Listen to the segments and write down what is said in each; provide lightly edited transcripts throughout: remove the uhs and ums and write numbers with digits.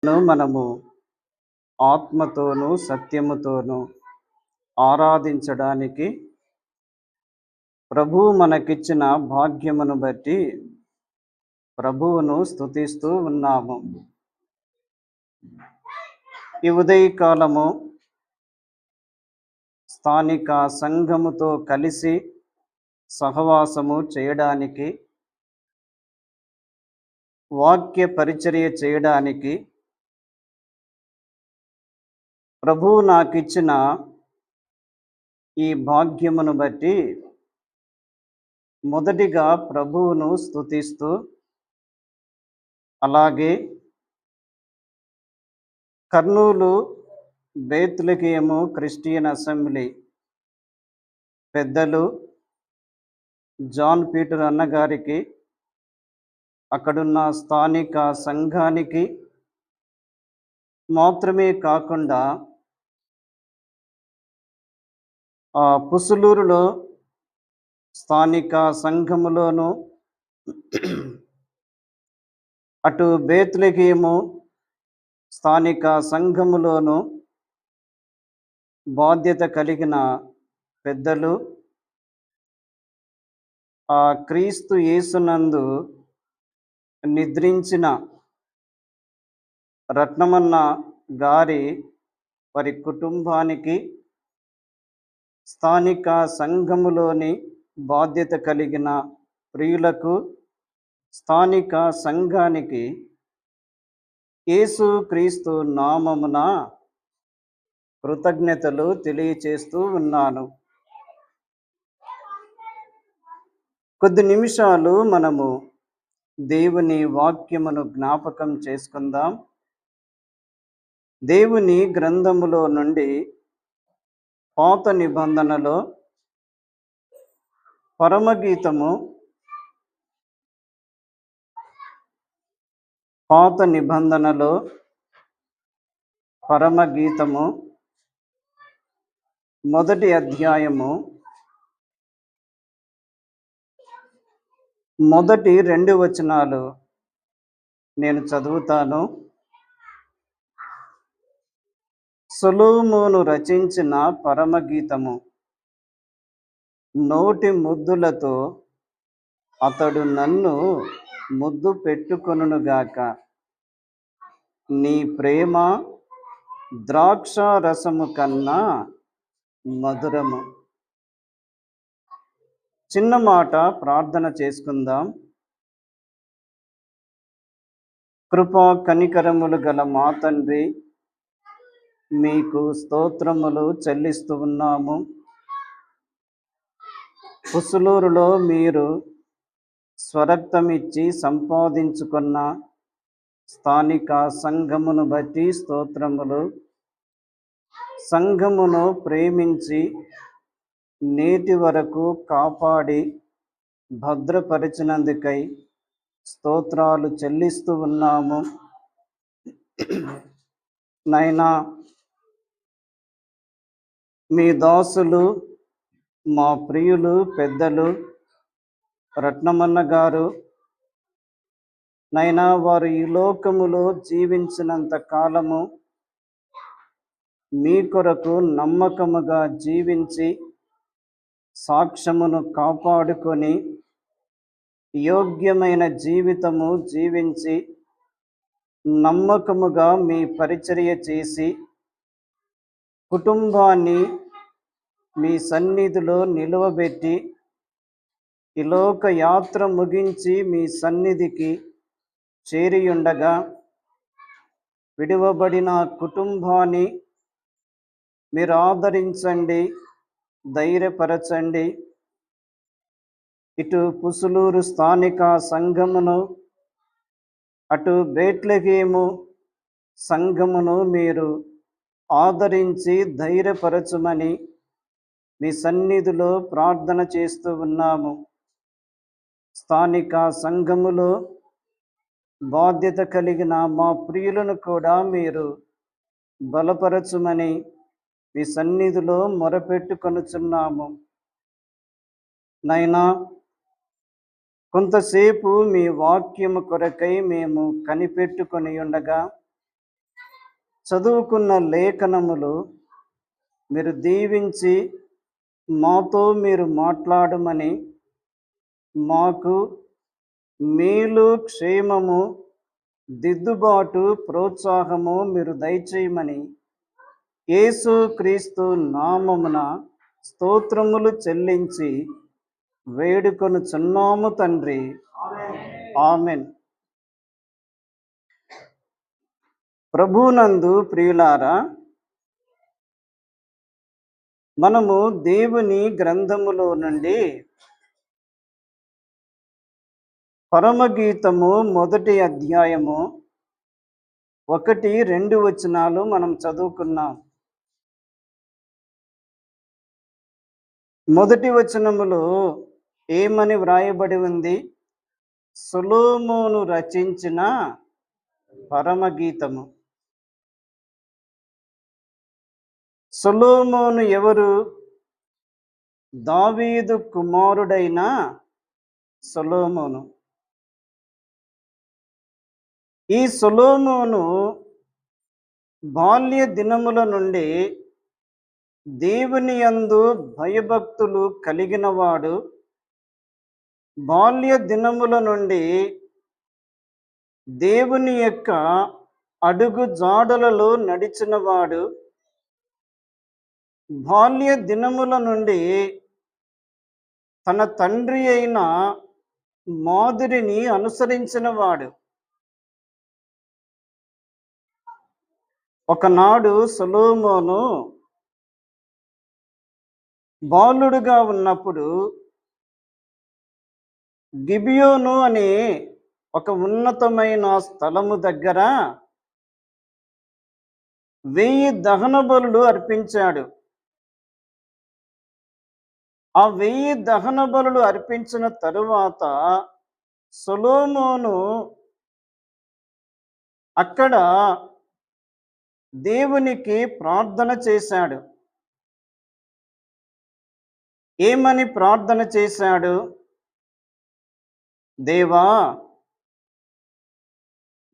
మనము ఆత్మతోనూ సత్యముతోనూ ఆరాధించడానికి ప్రభువు మనకిచ్చిన భాగ్యమును బట్టి ప్రభువును స్తుతిస్తూ ఉన్నాము. ఈ ఉదయకాలము స్థానిక సంఘముతో కలిసి సహవాసము చేయడానికి, వాక్య పరిచర్య చేయడానికి ప్రభువు నాకిచ్చిన ఈ భాగ్యమును బట్టి మొదటిగా ప్రభువును స్తుతిస్తూ, అలాగే కర్నూలు బేత్లెహేము క్రిస్టియన్ అసెంబ్లీ పెద్దలు జాన్ పీటర్ అన్నగారికి, అక్కడున్న స్థానిక సంఘానికి మాత్రమే కాకుండా పుసులూరులో స్థానిక సంఘములోను, అటు బేత్లెహేము స్థానిక సంఘములోను బాధ్యత కలిగిన పెద్దలు, క్రీస్తు యేసునందు నిద్రించిన రత్నమన్న గారి వారి కుటుంబానికి, స్థానిక సంఘములోని బాధ్యత కలిగిన ప్రియులకు, స్థానిక సంఘానికి యేసు క్రీస్తు నామమున కృతజ్ఞతలు తెలియచేస్తూ ఉన్నాను. కొద్ది నిమిషాలు మనము దేవుని వాక్యమును జ్ఞాపకం చేసుకుందాం. దేవుని గ్రంథములో నుండి పాత నిబంధనలో పరమగీతము, పాత నిబంధనలో పరమగీతము మొదటి అధ్యాయము మొదటి 2 వచనాలు నేను చదువుతాను. సొలొమోను రచించిన పరమగీతము. నోటి ముద్దులతో అతడు నన్ను ముద్దు పెట్టుకొనుగాక. నీ ప్రేమ ద్రాక్ష రసము కన్నా మధురము. చిన్న మాట ప్రార్థన చేసుకుందాం. కృపా కనికరములు గల మా తండ్రి, మీకు స్తోత్రములు చెల్లిస్తూ ఉన్నాము. పుసులూరులో మీరు స్వరక్తమిచ్చి సంపాదించుకున్న స్థానిక సంఘమును బట్టి స్తోత్రములు. సంఘమును ప్రేమించి నేటి వరకు కాపాడి భద్రపరిచినందుకై స్తోత్రాలు చెల్లిస్తూ ఉన్నాము. నైనా, మీ దాసులు, మా ప్రియులు పెద్దలు రత్నమన్న గారు, నైనా వారు ఈ లోకములో జీవించినంత కాలము మీ కొరకు నమ్మకముగా జీవించి సాక్ష్యమును కాపాడుకొని యోగ్యమైన జీవితము జీవించి నమ్మకముగా మీ పరిచర్య చేసి కుటుంబాన్ని మీ సన్నిధిలో నిలువబెట్టి ఈ లోక యాత్ర ముగించి మీ సన్నిధికి చేరియుండగా విడువబడిన కుటుంబాన్ని మీరు ఆదరించండి, ధైర్యపరచండి. ఇటు పుసులూరు స్థానిక సంఘమును, అటు బేత్లెహేము సంఘమును మీరు ఆదరించి ధైర్యపరచమని మీ సన్నిధిలో ప్రార్థన చేస్తూ ఉన్నాము. స్థానిక సంఘములో బాధ్యత కలిగిన మా ప్రియులను కూడా మీరు బలపరచుమని మీ సన్నిధిలో మొరపెట్టుకొనుచున్నాము. నైనా, కొంతసేపు మీ వాక్యము కొరకై మేము కనిపెట్టుకొని ఉండగా చదువుకున్న లేఖనములు మీరు దీవించి మాతో మీరు మాట్లాడమని, మాకు మేలు, క్షేమము, దిద్దుబాటు, ప్రోత్సాహము మీరు దయచేయమని యేసు క్రీస్తు నామమున స్తోత్రములు చెల్లించి వేడుకొనుచున్నాము తండ్రి. ఆమెన్. ప్రభునందు ప్రియులారా, మనము దేవుని గ్రంథములో నుండి పరమగీతము 1వ అధ్యాయము 1, 2 వచనాలు మనం చదువుకున్నాం. 1వ వచనములో ఏమని వ్రాయబడి ఉంది? సొలొమోను రచించిన పరమగీతము. సొలొమోను ఎవరు? దావీదు కుమారుడైన సొలొమోను. ఈ సొలొమోను బాల్య దినముల నుండి దేవుని యందు భయభక్తులు కలిగినవాడు. బాల్య దినముల నుండి దేవుని యొక్క అడుగు జాడలలో నడిచినవాడు. బాల్య దినముల నుండి తన తండ్రి అయిన మాదిరిని అనుసరించినవాడు. ఒకనాడు సొలొమోను బాలుడుగా ఉన్నప్పుడు గిబియోను అనే ఒక ఉన్నతమైన స్థలము దగ్గర 1000 దహన బలులు అర్పించాడు. ఆ 1000 దహన బలులు అర్పించిన తరువాత సొలొమోను అక్కడ దేవునికి ప్రార్థన చేశాడు. ఏమని ప్రార్థన చేశాడు? దేవా,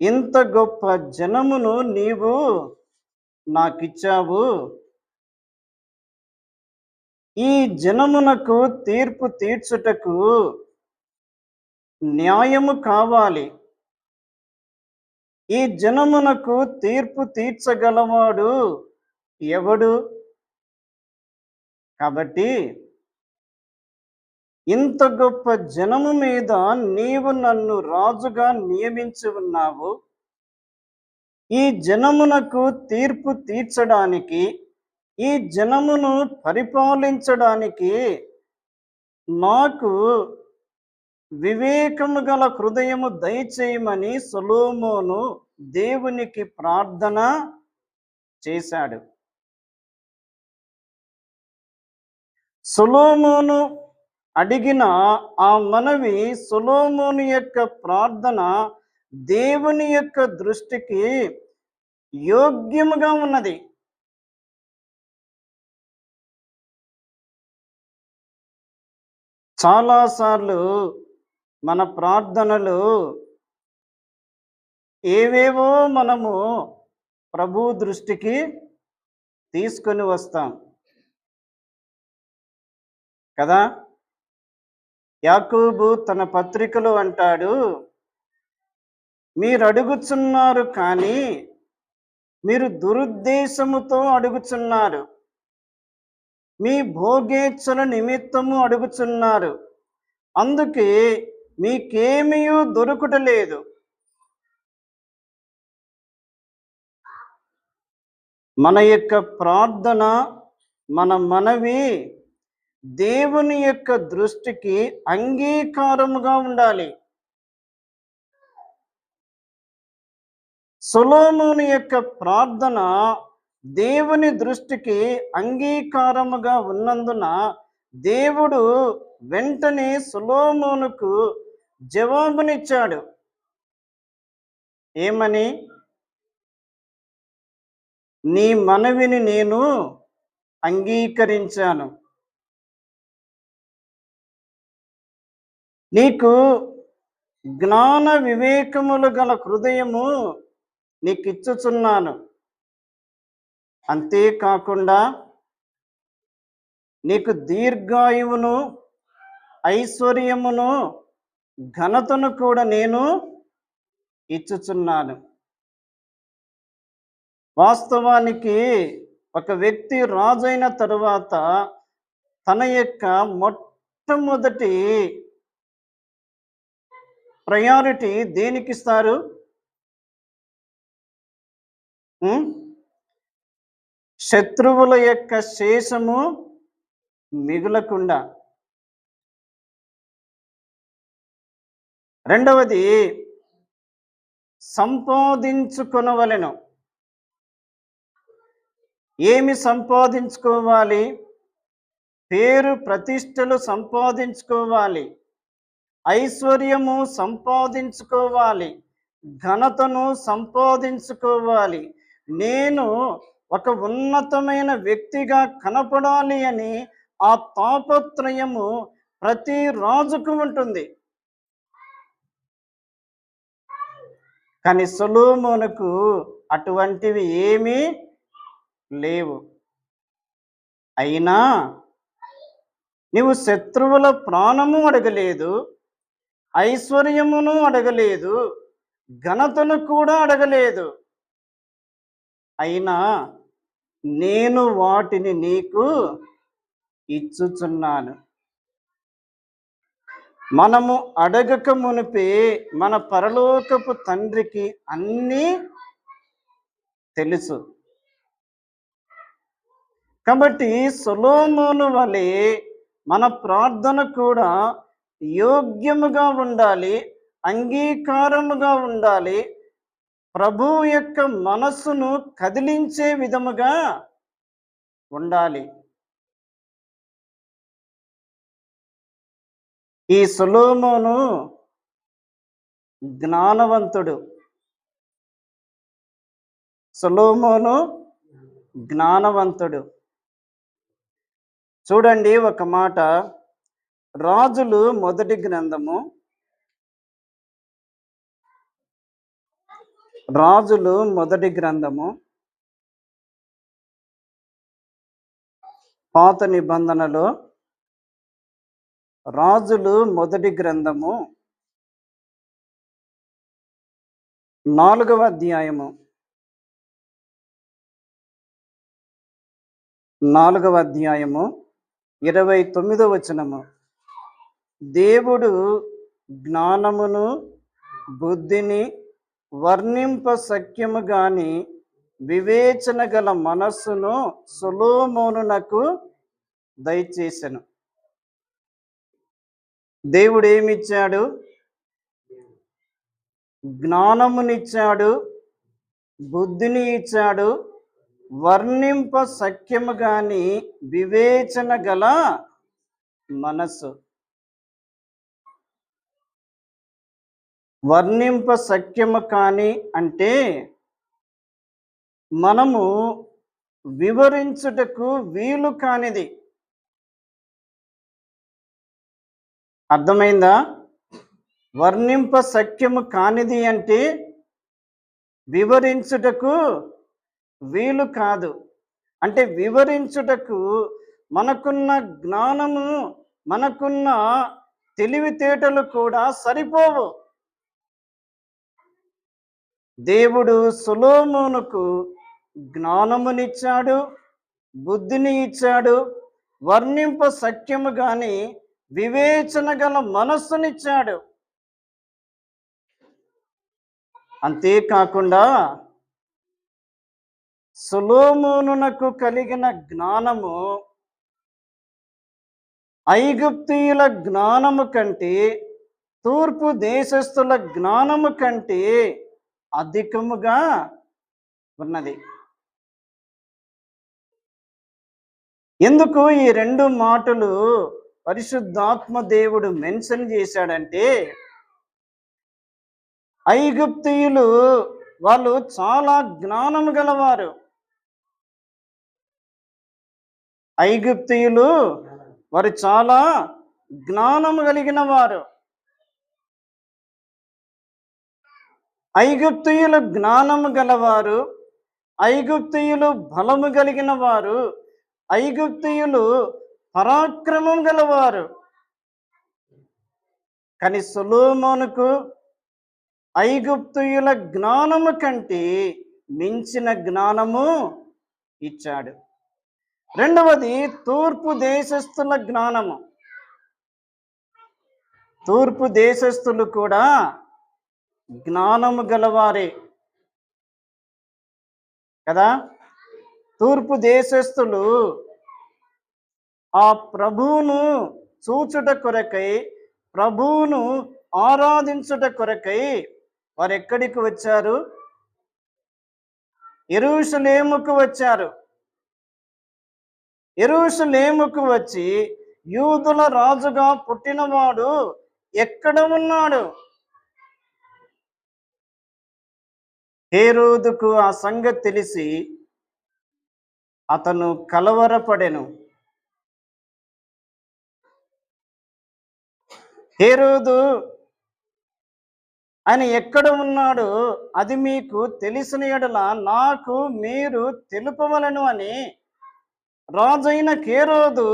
ఇంత గొప్ప జనమును నీవు నాకిచ్చావు. ఈ జనమునకు తీర్పు తీర్చుటకు న్యాయము కావాలి. ఈ జనమునకు తీర్పు తీర్చగలవాడు ఎవడు? కాబట్టి ఇంత గొప్ప జనము మీద నీవు నన్ను రాజుగా నియమించి ఉన్నావు. ఈ జనమునకు తీర్పు తీర్చడానికి, ఈ జనమును పరిపాలించడానికి నాకు వివేకము గల హృదయము దయచేయమని సొలొమోను దేవునికి ప్రార్థన చేశాడు. సొలొమోను అడిగిన ఆ మనవి, సొలొమోను యొక్క ప్రార్థన దేవుని యొక్క దృష్టికి యోగ్యముగా ఉన్నది. చాలాసార్లు మన ప్రార్థనలు ఏవేవో మనము ప్రభు దృష్టికి తీసుకొని వస్తాం కదా. యాకోబు తన పత్రికలో అంటాడు, మీరు అడుగుచున్నారు కానీ మీరు దురుద్దేశముతో అడుగుచున్నారు, మీ భోగేచ్ఛల నిమిత్తము అడుగుచున్నారు, అందుకే మీకేమీ దొరుకుటలేదు. మన యొక్క ప్రార్థన, మన మనవి దేవుని యొక్క దృష్టికి అంగీకారముగా ఉండాలి. సొలొమోను యొక్క ప్రార్థన దేవుని దృష్టికి అంగీకారముగా ఉన్నందున దేవుడు వెంటనే సొలొమోనుకు జవాబునిచ్చాడు. ఏమని? నీ మనవిని నేను అంగీకరించాను. నీకు జ్ఞాన వివేకములు గల హృదయము నీకిచ్చుచున్నాను. అంతేకాకుండా నీకు దీర్ఘాయువును, ఐశ్వర్యమును, ఘనతను కూడా నేను ఇచ్చుచున్నాను. వాస్తవానికి ఒక వ్యక్తి రాజైన తరువాత తన యొక్క మొట్టమొదటి ప్రయారిటీ దేనికిస్తారు? శత్రువుల యొక్క శేషము మిగులకుండా. రెండవది, సంపాదించుకొనవలెను. ఏమి సంపాదించుకోవాలి? పేరు ప్రతిష్టలు సంపాదించుకోవాలి, ఐశ్వర్యము సంపాదించుకోవాలి, ఘనతను సంపాదించుకోవాలి. నేను ఒక ఉన్నతమైన వ్యక్తిగా కనపడాలి అని ఆ తాపత్రయము ప్రతి రాజుకు ఉంటుంది. కానీ సొలొమోనుకు అటువంటివి ఏమీ లేవు. అయినా నీవు శత్రువుల ప్రాణము అడగలేదు, ఐశ్వర్యమును అడగలేదు, ఘనతను కూడా అడగలేదు. అయినా నేను వాటిని నీకు ఇచ్చుచున్నాను. మనము అడగక మునిపే మన పరలోకపు తండ్రికి అన్నీ తెలుసు. కాబట్టి సొలొమోను వలె మన ప్రార్థన కూడా యోగ్యముగా ఉండాలి, అంగీకారముగా ఉండాలి, ప్రభువు యొక్క మనస్సును కదిలించే విధముగా ఉండాలి. ఈ సొలొమోను జ్ఞానవంతుడు. సొలొమోను జ్ఞానవంతుడు. చూడండి ఒక మాట, రాజులు మొదటి గ్రంథము, రాజులు మొదటి గ్రంథము, పాత నిబంధనలో రాజులు మొదటి గ్రంథము 4వ అధ్యాయము, 4వ అధ్యాయము 29వ వచనము. దేవుడు జ్ఞానమును బుద్ధిని వర్ణింప సఖ్యము గాని వివేచన గల మనస్సును సొలొమోనునకు దయచేసెను. దేవుడు ఏమిచ్చాడు? జ్ఞానమునిచ్చాడు, బుద్ధిని ఇచ్చాడు, వర్ణింప సఖ్యము గాని వివేచన గల మనస్సు. వర్ణింప సఖ్యము కాని అంటే మనము వివరించుటకు వీలు కానిది. అర్థమైందా? వర్ణింప సఖ్యము కానిది అంటే వివరించుటకు వీలు కాదు. అంటే వివరించుటకు మనకున్న జ్ఞానము, మనకున్న తెలివితేటలు కూడా సరిపోవు. దేవుడు సొలొమోనుకు జ్ఞానమునిచ్చాడు, బుద్ధిని ఇచ్చాడు, వర్ణింప సఖ్యము గాని వివేచన గల మనస్సునిచ్చాడు. అంతేకాకుండా సొలొమోనునకు కలిగిన జ్ఞానము ఐగుప్తీయుల జ్ఞానము కంటే, తూర్పు దేశస్థుల జ్ఞానము కంటే అధికముగా ఉన్నది. ఎందుకు ఈ 2 మాటలు పరిశుద్ధాత్మ దేవుడు మెన్షన్ చేశాడంటే, ఐగుప్తీయులు వాళ్ళు చాలా జ్ఞానము గలవారు. ఐగుప్తీయులు వారు చాలా జ్ఞానము కలిగిన వారు. ఐగుప్తీయులు జ్ఞానము గలవారు, ఐగుప్తీయులు బలము కలిగిన వారు, ఐగుప్తీయులు పరాక్రమం గలవారు. కానీ సొలొమోనుకు ఐగుప్తీయుల జ్ఞానము కంటే మించిన జ్ఞానము ఇచ్చాడు. రెండవది తూర్పు దేశస్థుల జ్ఞానము. తూర్పు దేశస్థులు కూడా జ్ఞానము గలవారే కదా. తూర్పు దేశస్థులు ఆ ప్రభువును చూచుట కొరకై, ప్రభువును ఆరాధించుట కొరకై వారు ఎక్కడికి వచ్చారు? యెరూషలేముకు వచ్చారు. యెరూషలేముకు వచ్చి యూదుల రాజుగా పుట్టినవాడు ఎక్కడ ఉన్నాడు? హేరోదుకు ఆ సంగతి తెలిసి అతను కలవరపడెను. హేరోదు ఆయన ఎక్కడ ఉన్నాడో అది మీకు తెలిసిన యెడల నాకు మీరు తెలుపవలను అని రాజైన హేరోదు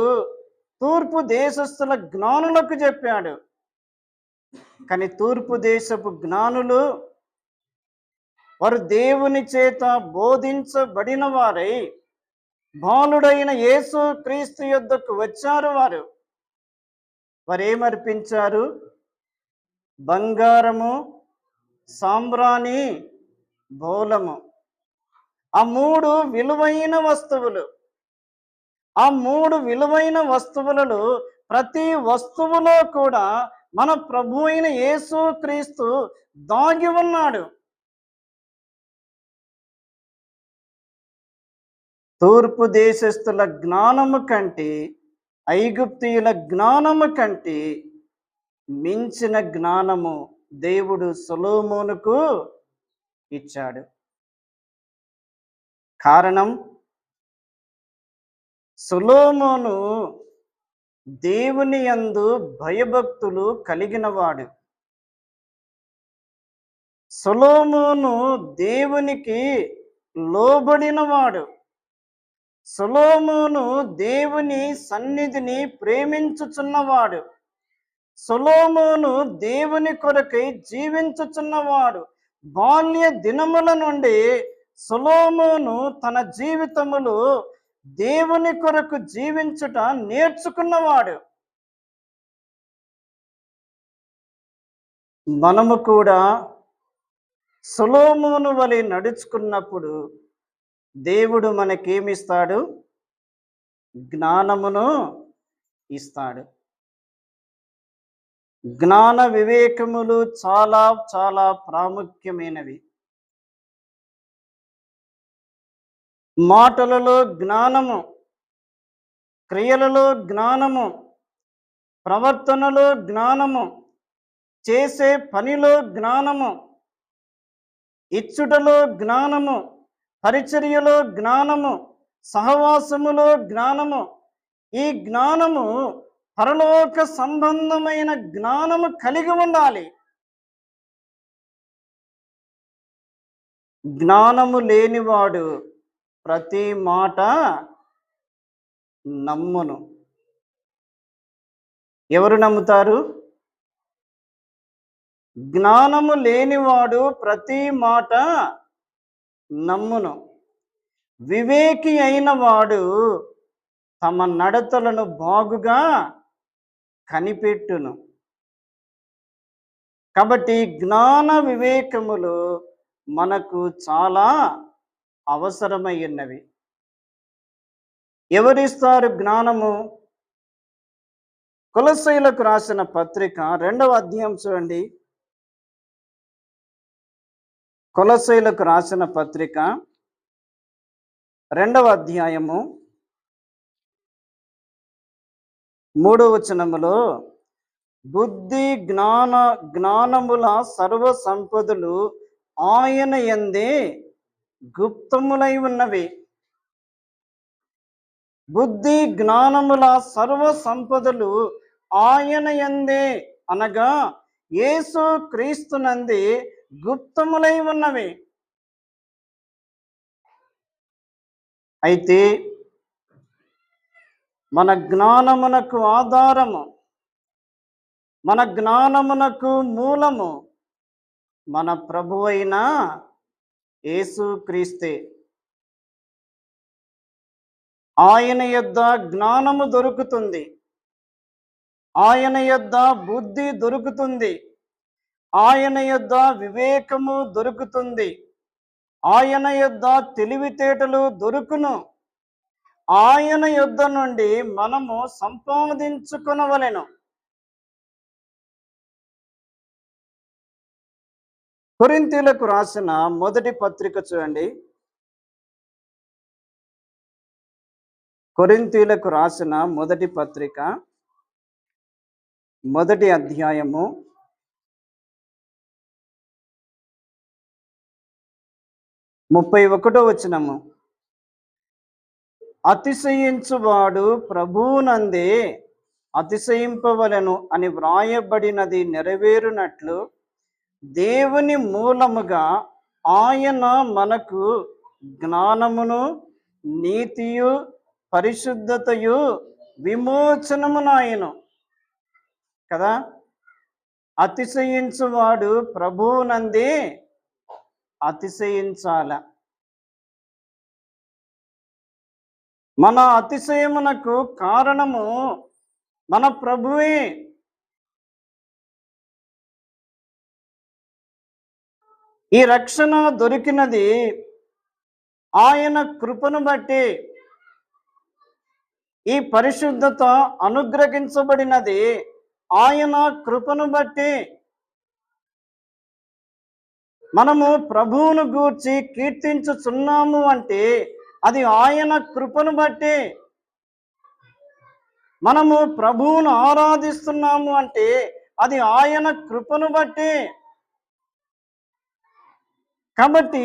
తూర్పు దేశస్థుల జ్ఞానులకు చెప్పాడు. కానీ తూర్పు దేశపు జ్ఞానులు వారు దేవుని చేత బోధించబడిన వారై బాలుడైన యేసు క్రీస్తు యొద్దకు వచ్చారు. వారేమర్పించారు? బంగారము, సాంబ్రాణి, బోలము. ఆ మూడు విలువైన వస్తువులు. ఆ మూడు విలువైన వస్తువులలో ప్రతి వస్తువులో కూడా మన ప్రభు అయిన యేసు క్రీస్తు దాగి ఉన్నాడు. తూర్పు దేశస్థుల జ్ఞానము కంటే, ఐగుప్తీయుల జ్ఞానము కంటే మించిన జ్ఞానము దేవుడు సొలొమోనుకు ఇచ్చాడు. కారణం, సొలొమోను దేవుని యందు భయభక్తులు కలిగినవాడు. సొలొమోను దేవునికి లోబడినవాడు. సొలొమోను దేవుని సన్నిధిని ప్రేమించుచున్నవాడు. సొలొమోను దేవుని కొరకై జీవించుచున్నవాడు. బాల్య దినముల నుండి సొలొమోను తన జీవితములో దేవుని కొరకు జీవించుట నేర్చుకున్నవాడు. మనము కూడా సొలొమోను వలె నడుచుకున్నప్పుడు దేవుడు మనకేమిస్తాడు? జ్ఞానమును ఇస్తాడు. జ్ఞాన వివేకములు చాలా చాలా ప్రాముఖ్యమైనవి. మాటలలో జ్ఞానము, క్రియలలో జ్ఞానము, ప్రవర్తనలో జ్ఞానము, చేసే పనిలో జ్ఞానము, ఇచ్చుటలో జ్ఞానము, పరిచర్యలో జ్ఞానము, సహవాసములో జ్ఞానము. ఈ జ్ఞానము పరలోక సంబంధమైన జ్ఞానము కలిగి ఉండాలి. జ్ఞానము లేనివాడు ప్రతి మాట నమ్మును. ఎవరు నమ్ముతారు? జ్ఞానము లేనివాడు ప్రతి మాట నమ్మును. వివేకి అయిన వాడు తమ నడతలను బాగుగా కనిపెట్టును. కాబట్టి జ్ఞాన వివేకములు మనకు చాలా అవసరమై ఉన్నవి. ఎవరిస్తారు జ్ఞానము? కొలస్సీయులకు రాసిన పత్రిక 2వ అధ్యాయం చూడండి. కొలస్సీయులకు రాసిన పత్రిక 2వ అధ్యాయము 3వ వచనములో బుద్ధి జ్ఞానముల సర్వ సంపదలు ఆయన యందే గుప్తములై ఉన్నవి. బుద్ధి జ్ఞానముల సర్వ సంపదలు ఆయన యందే అనగా యేసు క్రీస్తునందే గుప్తములై ఉన్నవి. అయితే మన జ్ఞానమునకు ఆధారము, మన జ్ఞానమునకు మూలము మన ప్రభువైన యేసుక్రీస్తే. ఆయన యొద్ద జ్ఞానము దొరుకుతుంది, ఆయన యొద్ద బుద్ధి దొరుకుతుంది, ఆయన యొద్ద వివేకము దొరుకుతుంది, ఆయన యొద్ద తెలివితేటలు దొరుకును. ఆయన యొద్ద నుండి మనము సంపాదించుకొనవలెను. కొరింథీయులకు రాసిన మొదటి పత్రిక చూడండి. కొరింథీయులకు రాసిన మొదటి పత్రిక మొదటి అధ్యాయము 31వ వచనము. అతిశయించువాడు ప్రభువునందే అతిశయింపవలెను అని వ్రాయబడినది నెరవేరునట్లు దేవుని మూలముగా ఆయన మనకు జ్ఞానమును, నీతియు, పరిశుద్ధతయు, విమోచనమునాయను కదా. అతిశయించువాడు ప్రభువునందే అతిశయించాల. మన అతిశయమునకు కారణము మన ప్రభువే. ఈ రక్షణ దొరికినది ఆయన కృపను బట్టి, ఈ పరిశుద్ధత అనుగ్రహించబడినది ఆయన కృపను బట్టి. మనము ప్రభువును గూర్చి కీర్తించుచున్నాము అంటే అది ఆయన కృపను బట్టి. మనము ప్రభువును ఆరాధిస్తున్నాము అంటే అది ఆయన కృపను బట్టి. కాబట్టి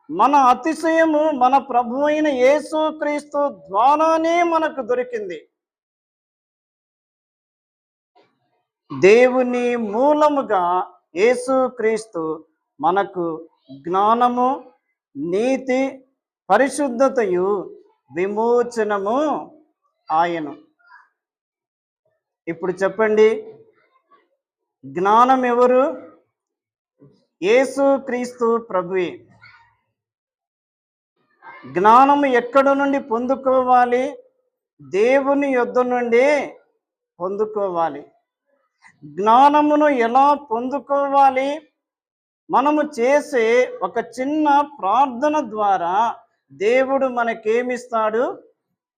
మన అతిశయము మన ప్రభు అయిన యేసుక్రీస్తు ద్వారానే మనకు దొరికింది. దేవుని మూలముగా యేసుక్రీస్తు మనకు జ్ఞానము, నీతి, పరిశుద్ధతయు, విమోచనము ఆయను. ఇప్పుడు చెప్పండి, జ్ఞానం ఎవరు? యేసుక్రీస్తు ప్రభువే. జ్ఞానము ఎక్కడ నుండి పొందుకోవాలి? దేవుని యొద్ద నుండి పొందుకోవాలి. జ్ఞానమును ఎలా పొందుకోవాలి? మనము చేసే ఒక చిన్న ప్రార్థన ద్వారా దేవుడు మనకేమిస్తాడు?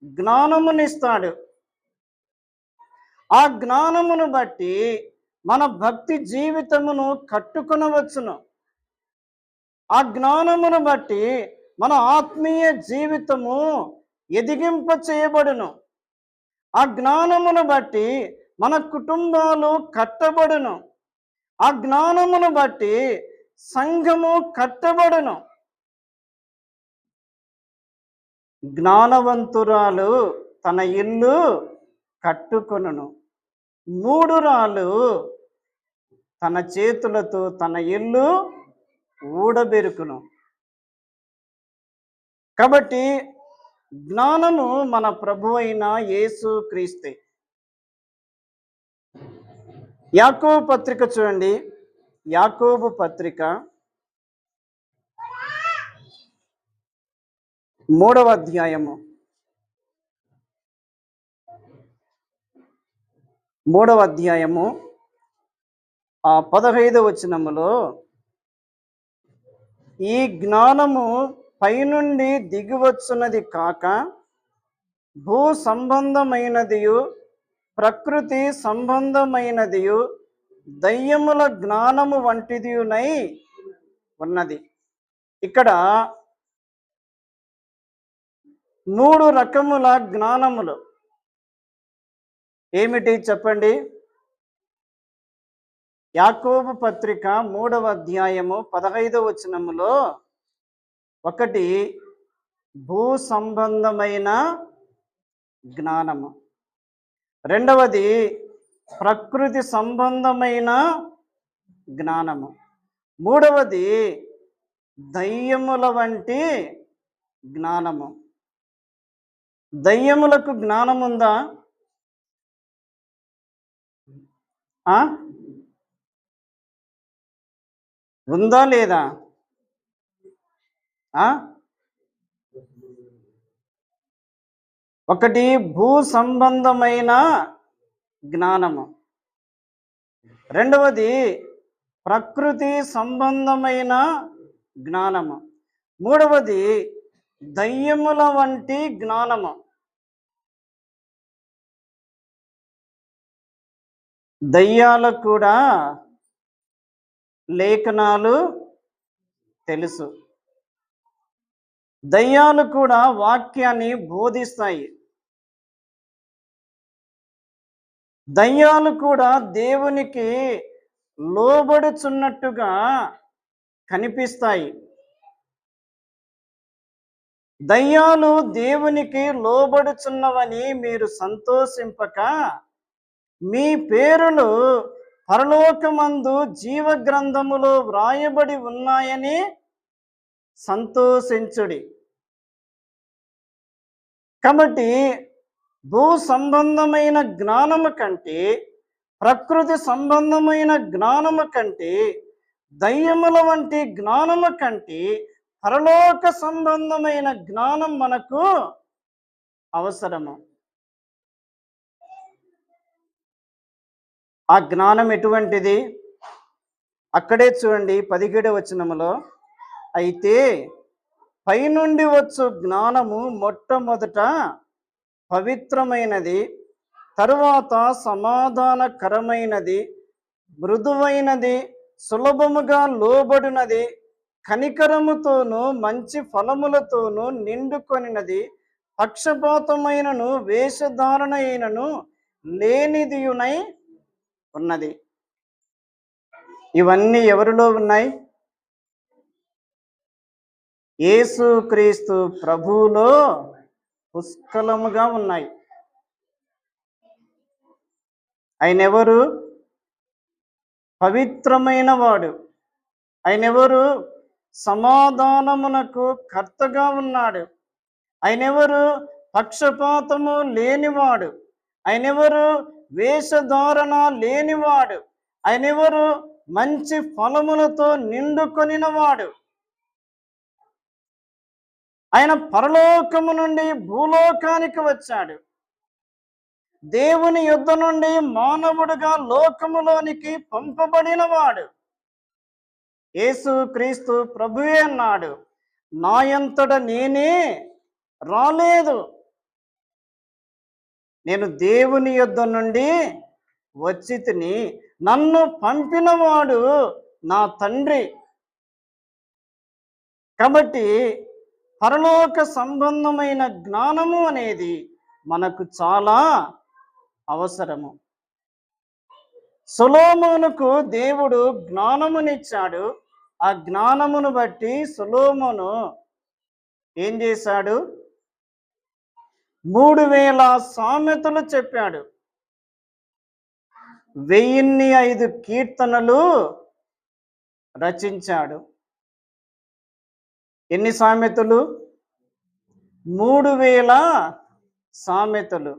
జ్ఞానమునిస్తాడు. ఆ జ్ఞానమును బట్టి మన భక్తి జీవితమును కట్టుకొనవచ్చును. ఆ జ్ఞానమును బట్టి మన ఆత్మీయ జీవితము ఎదిగింప చేయబడును. ఆ జ్ఞానమును బట్టి మన కుటుంబాలు కట్టబడును. ఆ జ్ఞానమును బట్టి సంఘము కట్టబడును. జ్ఞానవంతురాలు తన ఇల్లు కట్టుకొనును, మూఢురాలు తన చేతులతో తన ఇల్లు ఊడబెరుకును. కాబట్టి జ్ఞానము మన ప్రభు అయిన యేసుక్రీస్తే. యాకోబు పత్రిక చూడండి. యాకోబు పత్రిక 3వ అధ్యాయము 15వ వచనములో, ఈ జ్ఞానము పైనుండి దిగివచ్చున్నది కాక భూ సంబంధమైనదియు ప్రకృతి సంబంధమైనదియు దయ్యముల జ్ఞానము వంటిదియునై ఉన్నది. ఇక్కడ 3 రకముల జ్ఞానములు ఏమిటి చెప్పండి? యాకోబు పత్రిక 3వ అధ్యాయము 15వ వచనములో, ఒకటి భూ సంబంధమైన జ్ఞానము, రెండవది ప్రకృతి సంబంధమైన జ్ఞానము, మూడవది దయ్యముల వంటి జ్ఞానము. దయ్యములకు జ్ఞానం ఉందా? ఉందా లేదా? ఒకటి భూ సంబంధమైన జ్ఞానము, రెండవది ప్రకృతి సంబంధమైన జ్ఞానము, మూడవది దయ్యముల వంటి జ్ఞానము. దయ్యాలకు కూడా లేఖనాలు తెలుసు. దయ్యాలు కూడా వాక్యాన్ని బోధిస్తాయి. దయ్యాలు కూడా దేవునికి లోబడుచున్నట్టుగా కనిపిస్తాయి. దయ్యాలు దేవునికి లోబడుచున్నవని మీరు సంతోషింపక మీ పేరులు పరలోకమందు జీవ గ్రంథములో వ్రాయబడి ఉన్నాయని సంతోషించుడి. కాబట్టి భూ సంబంధమైన జ్ఞానము కంటే, ప్రకృతి సంబంధమైన జ్ఞానము కంటే, దయ్యముల వంటి జ్ఞానము కంటే పరలోక సంబంధమైన జ్ఞానం మనకు అవసరము. ఆ జ్ఞానం ఎటువంటిది? అక్కడే చూడండి 17వ వచనములో, అయితే పైనుండి వచ్చు జ్ఞానము మొట్టమొదట పవిత్రమైనది, తరువాత సమాధానకరమైనది, మృదువైనది, సులభముగా లోబడినది, కనికరముతోనూ మంచి ఫలములతోనూ నిండుకొనినది, పక్షపాతమైనను వేషధారణ అయినను లేనిదియునై ఉన్నది. ఇవన్నీ ఎవరిలో ఉన్నాయి? యేసుక్రీస్తు ప్రభువులో పుష్కలముగా ఉన్నాయి. ఆయన ఎవరు? పవిత్రమైన వాడు. ఆయన ఎవరు? సమాధానమునకు కర్తగా ఉన్నాడు. ఆయన ఎవరు? పక్షపాతము లేనివాడు. ఆయన ఎవరు? వేషధారణ లేనివాడు. ఆయన ఎవరు? మంచి ఫలములతో నిండుకొనినవాడు. ఆయన పరలోకము నుండి భూలోకానికి వచ్చాడు. దేవుని యుద్ధ నుండి మానవుడుగా లోకములోనికి పంపబడినవాడు. యేసుక్రీస్తు ప్రభువే అన్నాడు, నాయంతట నేనే రాలేదు, నేను దేవుని యుద్ధ నుండి వచ్చి తిని, నన్ను పంపినవాడు నా తండ్రి. కాబట్టి పరలోక సంబంధమైన జ్ఞానము అనేది మనకు చాలా అవసరము. సొలొమోనుకు దేవుడు జ్ఞానమునిచ్చాడు. ఆ జ్ఞానమును బట్టి సొలొమోను ఏం చేశాడు? 3000 సామెతలు చెప్పాడు. 1005 కీర్తనలు రచించాడు. ఎన్ని సామెతలు? 3000 సామెతలు,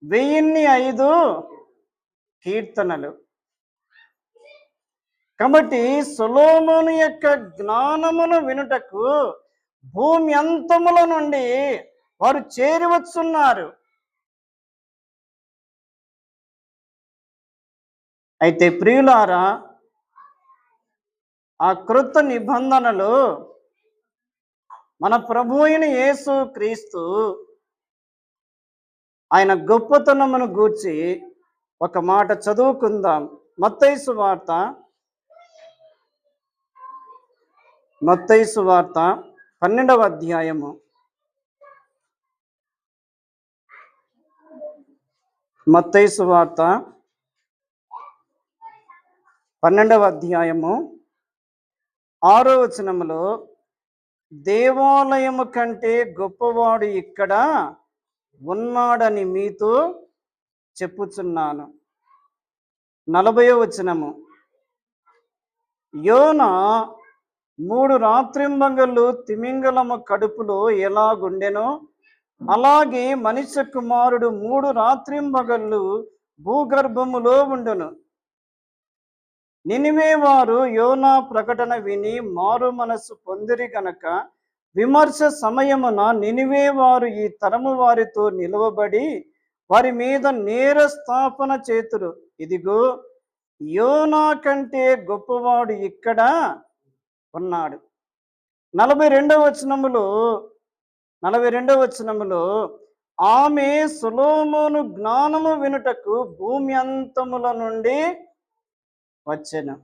1005 కీర్తనలు. కాబట్టి సొలొమోను యొక్క జ్ఞానమును వినుటకు భూమి అంతముల నుండి వారు చేరి వచ్చున్నారు. అయితే ప్రియులారా, ఆ క్రొత్త నిబంధనలో మన ప్రభు అయిన యేసుక్రీస్తు ఆయన గొప్పతనమును గూర్చి ఒక మాట చదువుకుందాం. మత్తయి సువార్త 12వ అధ్యాయము. మత్తయి సువార్త 12వ అధ్యాయము 6వ వచనములో, దేవాలయము కంటే గొప్పవాడు ఇక్కడ ఉన్నాడని మీతో చెప్పుచున్నాను. 40వ వచనము, యోనా 3 రాత్రింబగళ్ళు తిమింగలము కడుపులో ఎలాగుండెనో అలాగే మనిషి కుమారుడు 3 రాత్రింబగళ్ళు భూగర్భములో ఉండును. నినివే వారు యోనా ప్రకటన విని మారు మనస్సు పొందిరి గనక విమర్శ సమయమున నినివే వారు ఈ తరము వారితో నిలువబడి వారి మీద నేర స్థాపన చేతురు. ఇదిగో యోనా కంటే గొప్పవాడు ఇక్కడ ఉన్నాడు. 42వ వచనములో ఆమె సొలొమోను జ్ఞానము వినుటకు భూమి అంతముల నుండి వచ్చెను.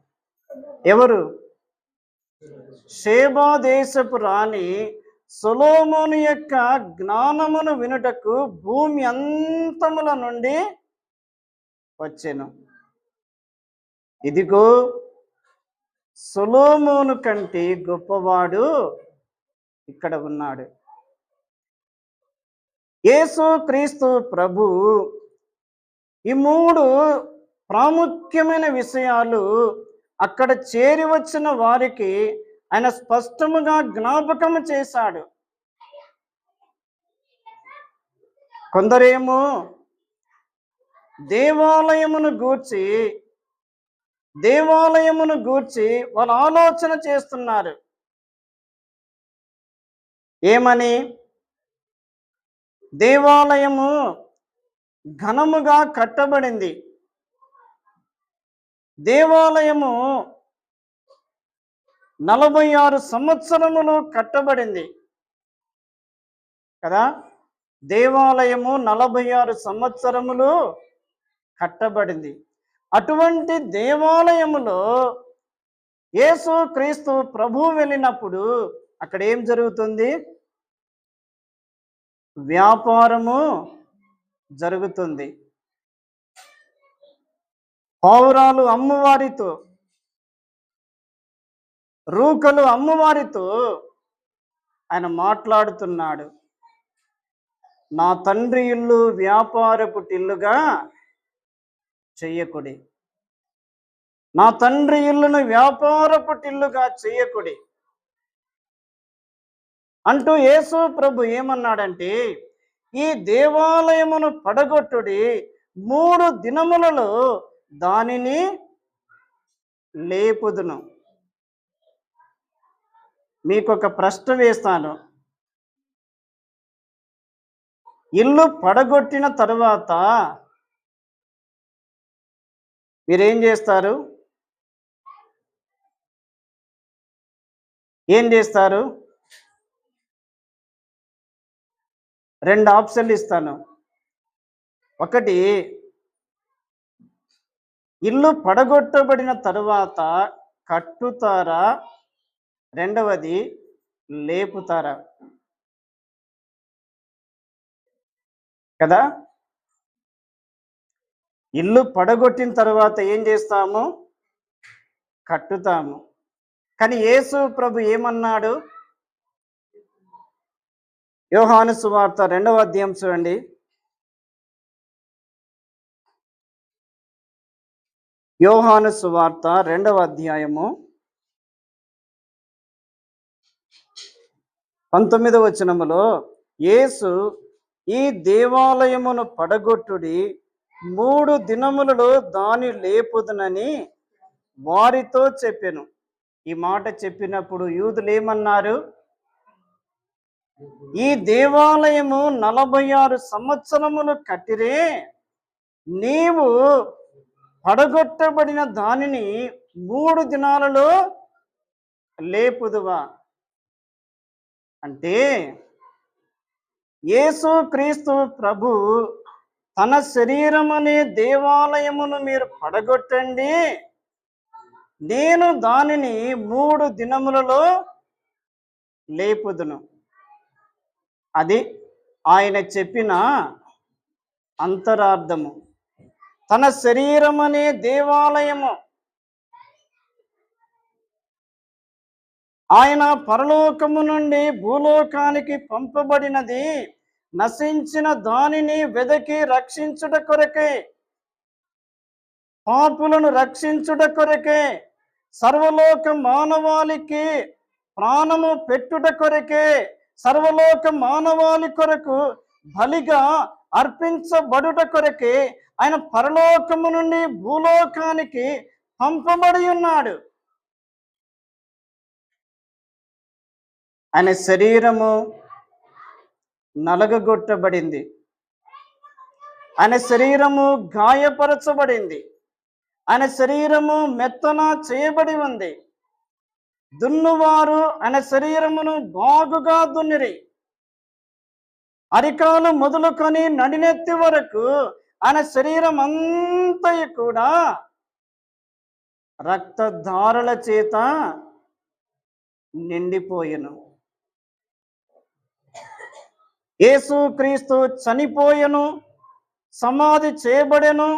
ఎవరు? షేబా దేశపు రాణి సొలొమోను యొక్క జ్ఞానమును వినుటకు భూమి అంతముల నుండి వచ్చెను. ఇదిగో సొలొమోను కంటే గొప్పవాడు ఇక్కడ ఉన్నాడు. యేసు క్రీస్తు ప్రభు ఈ 3 ప్రాముఖ్యమైన విషయాలు అక్కడ చేరి వచ్చిన వారికి ఆయన స్పష్టముగా జ్ఞాపకము చేశాడు. కొందరేమో దేవాలయమును గూర్చి వాళ్ళు ఆలోచన చేస్తున్నారు. ఏమని? దేవాలయము ఘనముగా కట్టబడింది, దేవాలయము 46 సంవత్సరములు కట్టబడింది కదా. దేవాలయము 46 సంవత్సరములు కట్టబడింది. అటువంటి దేవాలయములో యేసు క్రీస్తు ప్రభు వెళ్ళినప్పుడు అక్కడ ఏం జరుగుతుంది? వ్యాపారము జరుగుతుంది. పావురాలు అమ్మవారితో, రూకలు అమ్మవారితో ఆయన మాట్లాడుతున్నాడు. నా తండ్రి ఇల్లు వ్యాపారపు టిల్లుగా చెయ్యకుడి, నా తండ్రి ఇల్లును వ్యాపారపు టిల్లుగా చెయ్యకుడి అంటూ యేసు ప్రభు ఏమన్నాడంటే, ఈ దేవాలయమును పడగొట్టుడి, 3 దినములలో దానిని లేపుదును. మీకొక ప్రశ్న వేస్తాను. ఇల్లు పడగొట్టిన తరువాత మీరేం చేస్తారు? ఏం చేస్తారు? 2 ఆప్షన్లు ఇస్తాను. ఒకటి, ఇల్లు పడగొట్టబడిన తరువాత కట్టుతారా? రెండవది, లేపుతారా? కదా. ఇల్లు పడగొట్టిన తర్వాత ఏం చేస్తాము? కట్టుతాము. కానీ యేసు ప్రభు ఏమన్నాడు? యోహాను సువార్త 2వ అధ్యాయం చూడండి. యోహాను సువార్త 2వ అధ్యాయము 19వ వచనములో యేసు ఈ దేవాలయమును పడగొట్టుడి, 3 దినములలో దాని లేపుదునని వారితో చెప్పెను. ఈ మాట చెప్పినప్పుడు యూదులు ఏమన్నారు? ఈ దేవాలయము 46 సంవత్సరములు కట్టిరే, నీవు పడగొట్టబడిన దానిని 3 దినాలలో లేపుదువా? అంటే యేసు క్రీస్తు ప్రభు తన శరీరం అనే దేవాలయమును మీరు పడగొట్టండి, నేను దానిని 3 దినములలో లేపుదును. అది ఆయన చెప్పిన అంతరార్థము. తన శరీరం అనే దేవాలయము ఆయన పరలోకము నుండి భూలోకానికి పంపబడినది నశించిన దానిని వెదకి రక్షించుట కొరకే, పాపులను రక్షించుట కొరకే, సర్వలోక మానవాళికి ప్రాణము పెట్టుట కొరకే, సర్వలోక మానవాళి కొరకు బలిగా అర్పించబడుట కొరకే ఆయన పరలోకము నుండి భూలోకానికి పంపబడి ఉన్నాడు. ఆయన శరీరము నలగగొట్టబడింది, ఆయన శరీరము గాయపరచబడింది, ఆయన శరీరము మెత్తన చేయబడి ఉంది. దున్నువారు ఆయన శరీరమును బాగుగా దున్నిరి. అరికాలు మొదలుకొని నడినెత్తి వరకు ఆయన శరీరం అంతయు కూడా రక్తధారల చేత నిండిపోయెను. యేసుక్రీస్తు చనిపోయెను, సమాధి చేయబడెను.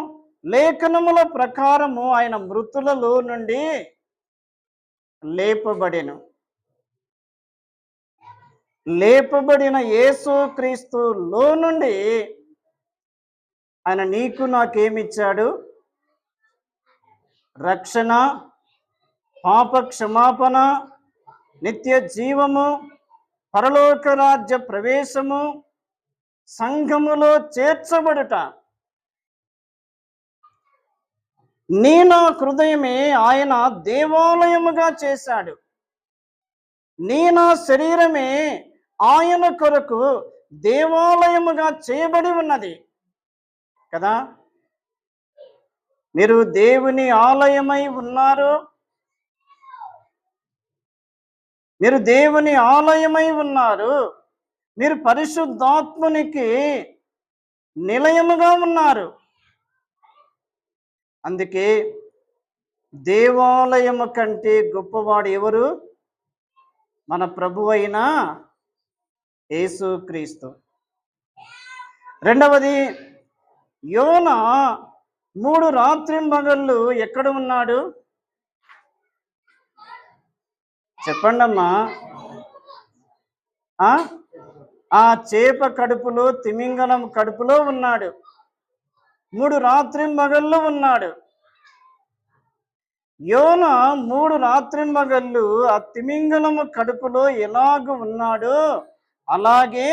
లేఖనముల ప్రకారము ఆయన మృతులలో నుండి లేపబడెను. లేపబడిన యేసుక్రీస్తులో నుండి ఆయన నీకు నాకేమిచ్చాడు? రక్షణ, పాప క్షమాపణ, నిత్య జీవము, పరలోక రాజ్య ప్రవేశము, సంఘములో చేర్చబడుట. నీ నా హృదయమే ఆయన దేవాలయముగా చేశాడు. నీ నా శరీరమే ఆయన కొరకు దేవాలయముగా చేయబడి ఉన్నది కదా. మీరు దేవుని ఆలయమై ఉన్నారు. మీరు దేవుని ఆలయమై ఉన్నారు. మీరు పరిశుద్ధాత్మునికి నిలయముగా ఉన్నారు. అందుకే దేవాలయము కంటే గొప్పవాడు ఎవరు? మన ప్రభువైన యేసుక్రీస్తు. రెండవది, యోనా 3 రాత్రింబగళ్ళు ఎక్కడ ఉన్నాడు? చెప్పండమ్మా. ఆ చేప కడుపులో, తిమింగలం కడుపులో ఉన్నాడు. 3 రాత్రింబగళ్ళు ఉన్నాడు. యోనా 3 రాత్రింబగళ్ళు ఆ తిమింగలము కడుపులో ఎలాగ ఉన్నాడో అలాగే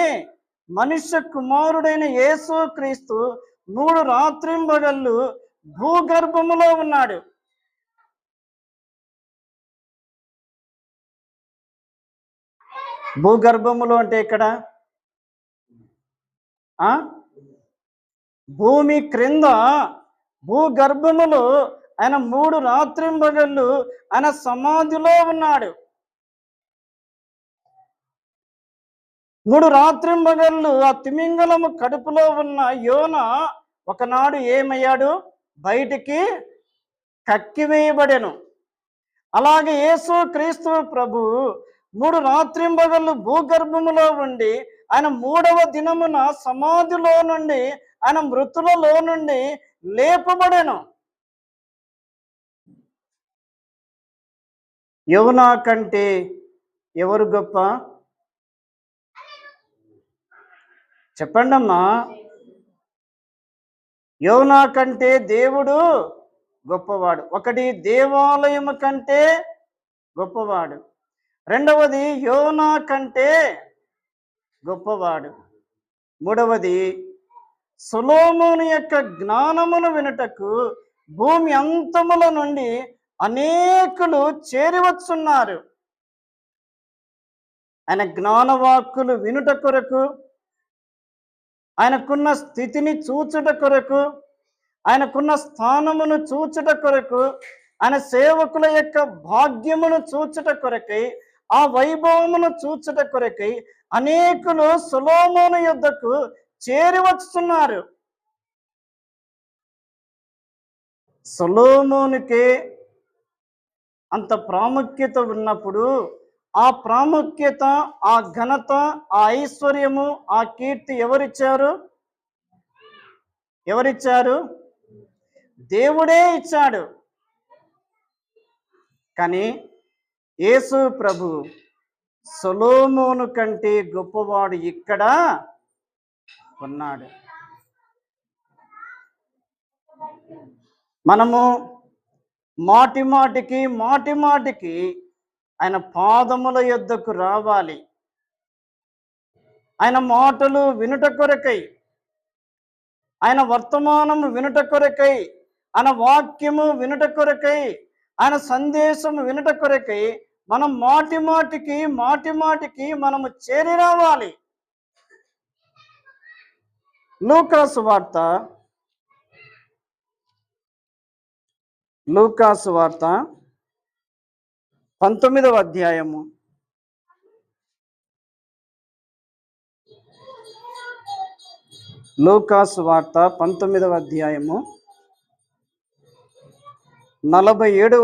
మనుష్య కుమారుడైన యేసుక్రీస్తు 3 రాత్రింబగళ్ళు భూగర్భములో ఉన్నాడు. భూగర్భములో అంటే ఎక్కడ? భూమి క్రింద భూగర్భములో ఆయన 3 రాత్రింబగళ్ళు ఆయన సమాధిలో ఉన్నాడు. 3 రాత్రింబగళ్ళు ఆ తిమింగలము కడుపులో ఉన్న యోనా ఒకనాడు ఏమయ్యాడు? బయటికి కక్కివేయబడెను. అలాగే యేసుక్రీస్తు ప్రభు 3 రాత్రింబగళ్ళు భూగర్భములో ఉండి ఆయన 3వ దినమున సమాధిలో నుండి ఆయన మృతులలో నుండి లేపబడెను. యోనా కంటే ఎవరు గొప్ప? చెప్పండమ్మా. యోనా కంటే దేవుడు గొప్పవాడు. ఒకటి, దేవాలయము కంటే గొప్పవాడు. రెండవది, యోనా కంటే గొప్పవాడు. మూడవది, సొలొమోను యొక్క జ్ఞానమును వినుటకు భూమి అంతముల నుండి అనేకులు చేరివచ్చున్నారు. ఆయన జ్ఞానవాక్కులు వినుట కొరకు, ఆయనకున్న స్థితిని చూచుట కొరకు, ఆయనకున్న స్థానమును చూచుట కొరకు, ఆయన సేవకుల యొక్క భాగ్యమును చూచుట కొరకై, ఆ వైభవమును చూచుట కొరకై అనేకులు సొలొమోను యొద్దకు చేరివచ్చుతున్నారు. సొలొమోనుకే అంత ప్రాముఖ్యత ఉన్నప్పుడు ఆ ప్రాముఖ్యత, ఆ ఘనత, ఆ ఐశ్వర్యము, ఆ కీర్తి ఎవరిచ్చారు? ఎవరిచ్చారు? దేవుడే ఇచ్చాడు. కానీ యేసు ప్రభు సొలొమోను కంటే గొప్పవాడు ఇక్కడ ఉన్నాడు. మనము మాటి మాటికి ఆయన పాదముల యొద్దకు రావాలి. ఆయన మాటలు వినుట కొరకై, ఆయన వర్తమానము వినుట కొరకై, ఆయన వాక్యము వినుట కొరకై, ఆయన సందేశము వినుట కొరకై మనం మాటి మాటికి మనము చేరి రావాలి. లూకాసు వార్త 19వ అధ్యాయము 47వ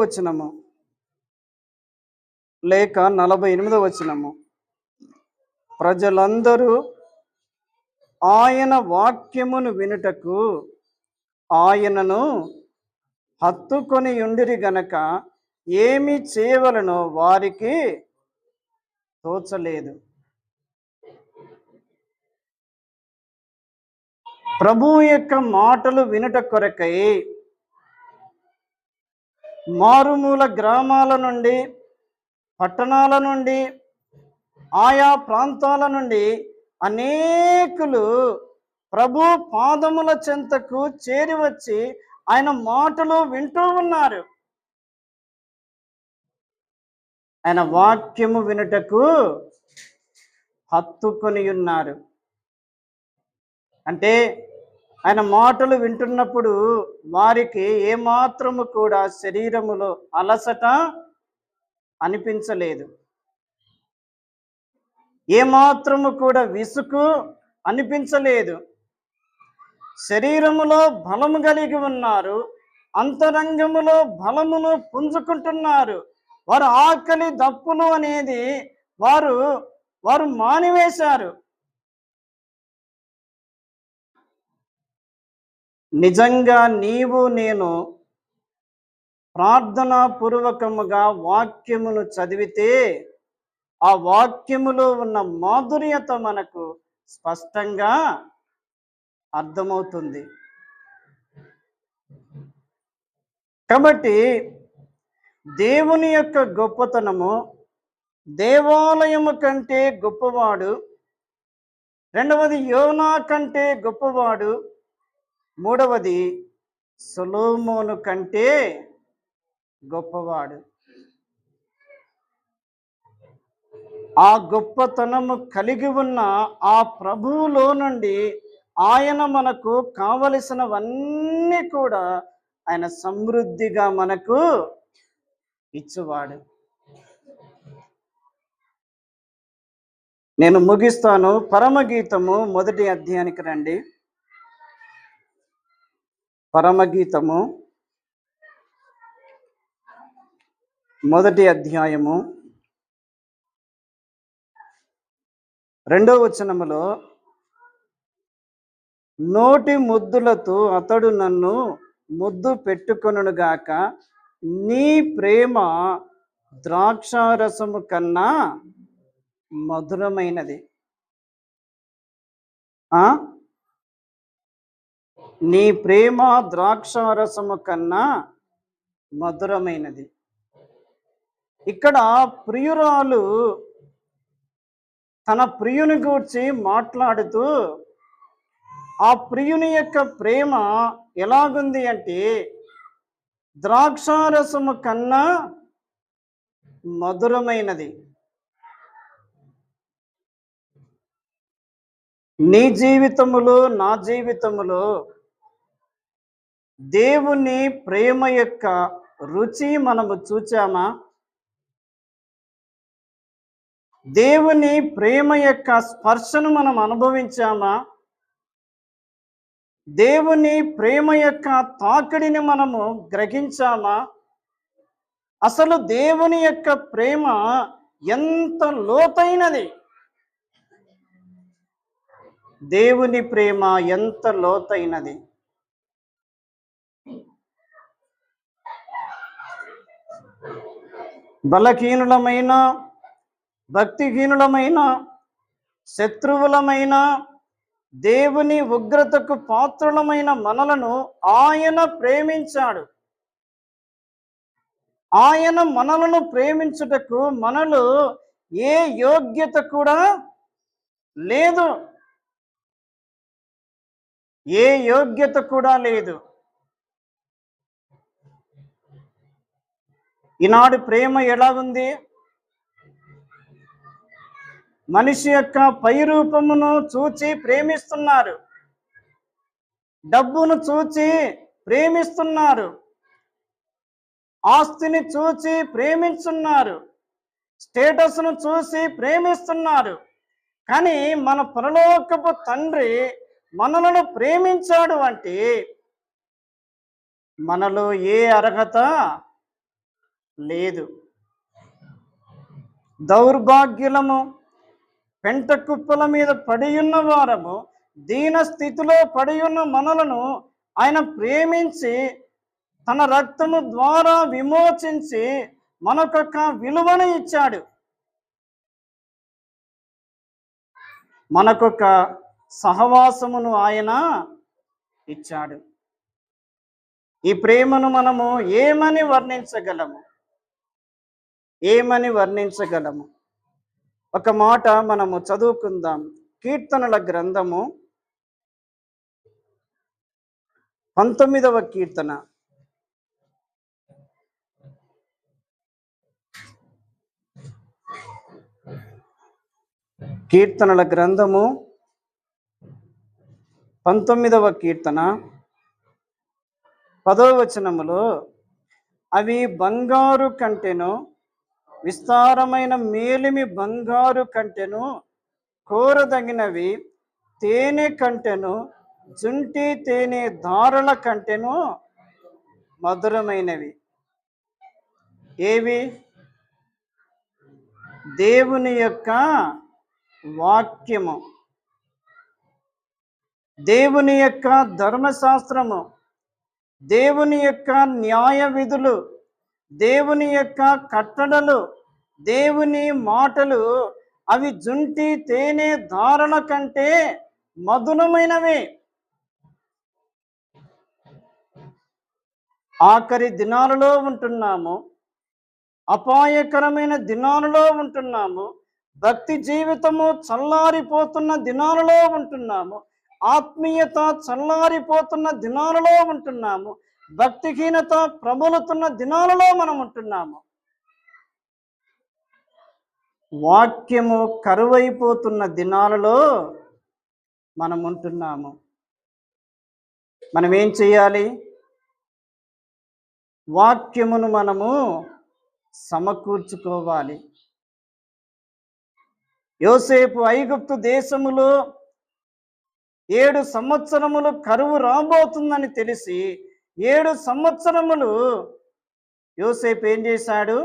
వచనము లేక 48వ వచనము. ప్రజలందరూ ఆయన వాక్యమును వినుటకు ఆయనను హత్తుకొని ఉండిరి గనక ఏమి చేయవలనో వారికి తోచలేదు. ప్రభువు యొక్క మాటలు వినుట కొరకై మారుమూల గ్రామాల నుండి, పట్టణాల నుండి, ఆయా ప్రాంతాల నుండి అనేకులు ప్రభు పాదముల చెంతకు చేరి వచ్చి ఆయన మాటలు వింటూ ఉన్నారు. ఆయన వాక్యము వినుటకు హత్తుకొని ఉన్నారు. అంటే ఆయన మాటలు వింటున్నప్పుడు వారికి ఏమాత్రము కూడా శరీరములో అలసట అనిపించలేదు, ఏమాత్రము కూడా విసుగు అనిపించలేదు. శరీరములో బలము కలిగి ఉన్నారు, అంతరంగములో బలమును పుంజుకుంటున్నారు. వారు ఆకలి దప్పులు అనేది వారు మానివేశారు. నిజంగా నీవు నేను ప్రార్థనాపూర్వకముగా వాక్యమును చదివితే ఆ వాక్యములో ఉన్న మాధుర్యత మనకు స్పష్టంగా అర్థమవుతుంది. కాబట్టి దేవుని యొక్క గొప్పతనము దేవాలయము కంటే గొప్పవాడు, రెండవది యోనా కంటే గొప్పవాడు, మూడవది సొలొమోను కంటే గొప్పవాడు. ఆ గొప్పతనము కలిగి ఉన్న ఆ ప్రభువులో నుండి ఆయన మనకు కావలసినవన్నీ కూడా ఆయన సమృద్ధిగా మనకు ఇచ్చువాడు. నేను ముగిస్తాను. పరమగీతము 1వ అధ్యాయానికి రండి. పరమగీతము 1వ అధ్యాయము 2వ వచనములో, నోటి ముద్దులతో అతడు నన్ను ముద్దు పెట్టుకొనుగాక, నీ ప్రేమ ద్రాక్షారసము కన్నా మధురమైనది. నీ ప్రేమ ద్రాక్షారసము కన్నా మధురమైనది. ఇక్కడ ప్రియురాలు తన ప్రియుని గూర్చి మాట్లాడుతూ ఆ ప్రియుని యొక్క ప్రేమ ఎలాగుంది అంటే ద్రాక్షారసము కన్నా మధురమైనది. నీ జీవితములో నా జీవితములో దేవుని ప్రేమ యొక్క రుచి మనము చూచామా? దేవుని ప్రేమ యొక్క స్పర్శను మనం అనుభవించామా? దేవుని ప్రేమ యొక్క తాకిడిని మనము గ్రహించామా? అసలు దేవుని యొక్క ప్రేమ ఎంత లోతైనది, దేవుని ప్రేమ ఎంత లోతైనది. బలహీనులమైన, భక్తిహీనులమైన, శత్రువులమైన, దేవుని ఉగ్రతకు పాత్రులమైన మనలను ఆయన ప్రేమించాడు. ఆయన మనలను ప్రేమించుటకు మనలో ఏ యోగ్యత కూడా లేదు. ఏ యోగ్యత కూడా లేదు. ఈనాడు ప్రేమ ఎలా ఉంది? మనిషి యొక్క పై రూపమును చూచి ప్రేమిస్తున్నారు, డబ్బును చూచి ప్రేమిస్తున్నారు, ఆస్తిని చూచి ప్రేమిస్తున్నారు, స్టేటస్ను చూసి ప్రేమిస్తున్నారు. కానీ మన పరలోకపు తండ్రి మనలను ప్రేమించాడు అంటే మనలో ఏ అర్హత లేదు. దౌర్భాగ్యులము, పెంట కుప్పల మీద పడి ఉన్న వారము, దీన స్థితిలో పడి ఉన్న మనలను ఆయన ప్రేమించి తన రక్తము ద్వారా విమోచించి మనకొక విలువను ఇచ్చాడు, మనకొక సహవాసమును ఆయన ఇచ్చాడు. ఈ ప్రేమను మనము ఏమని వర్ణించగలము? ఏమని వర్ణించగలము? ఒక మాట మనము చదువుకుందాం. కీర్తనల గ్రంథము 19వ కీర్తన. కీర్తనల గ్రంథము 19వ కీర్తన 10వ వచనములో, అవి బంగారు కంటెను, విస్తారమైన మేలిమి బంగారు కంటెను కోరదగినవి, తేనె కంటెను, జుంటి తేనె ధారల కంటెను మధురమైనవి. ఏవి? దేవుని యొక్క వాక్యము, దేవుని యొక్క ధర్మశాస్త్రము, దేవుని యొక్క న్యాయ విధులు, దేవుని యొక్క కట్టడలు, దేవుని మాటలు అవి జుంటి తేనె ధారణ కంటే మధురమైనవి. ఆఖరి దినాలలో ఉంటున్నాము, అపాయకరమైన దినాలలో ఉంటున్నాము, భక్తి జీవితము చల్లారిపోతున్న దినాలలో ఉంటున్నాము, ఆత్మీయత చల్లారిపోతున్న దినాలలో ఉంటున్నాము, భక్తిహీనత ప్రబలుతున్న దినాలలో మనం ఉంటున్నాము, వాక్యము కరువైపోతున్న దినాలలో మనం ఉంటున్నాము. మనం ఏం చేయాలి? వాక్యమును మనము సమకూర్చుకోవాలి. యోసేపు ఐగుప్తు దేశములో 7 సంవత్సరములు కరువు రాబోతుందని తెలిసి 7 సంవత్సరములు యోసేపు ఏం చేశాడు?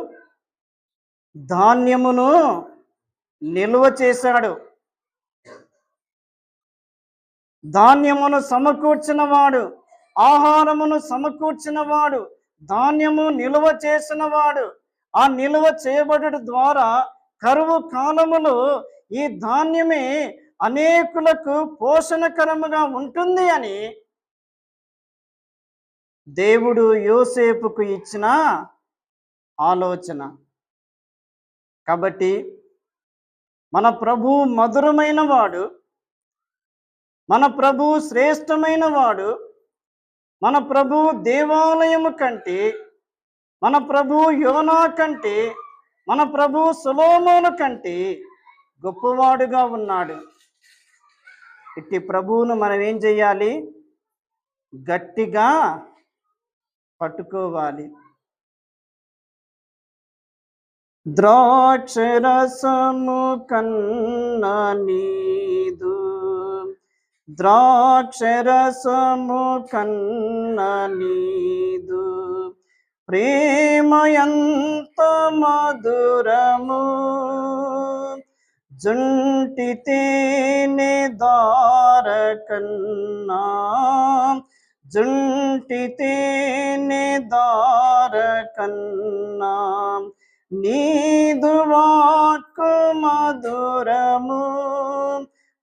ధాన్యమును నిల్వ చేశాడు. ధాన్యమును సమకూర్చినవాడు, ఆహారమును సమకూర్చినవాడు, ధాన్యము నిల్వ చేసినవాడు. ఆ నిల్వ చేయబడుట ద్వారా కరువు కాలములో ఈ ధాన్యమే అనేకులకు పోషణకరముగా ఉంటుంది అని దేవుడు యోసేపుకు ఇచ్చిన ఆలోచన. కాబట్టి మన ప్రభు మధురమైన వాడు, మన ప్రభు శ్రేష్టమైన వాడు, మన ప్రభు దేవాలయము కంటే, మన ప్రభు యోనా కంటే, మన ప్రభు సొలొమోను కంటే గొప్పవాడుగా ఉన్నాడు. ఇట్టి ప్రభువును మనం ఏం చేయాలి? గట్టిగా పట్టుకోవాలి. ద్రాక్షరసము కన్నా నీదు, ద్రాక్షరసము కన్నా నీదు, ప్రేమ ఎంత మధురము, జుంటి తేనె దార కన్నా, జుంటి తేనె దార కన్నా, నీదు వాక్కు మధురము,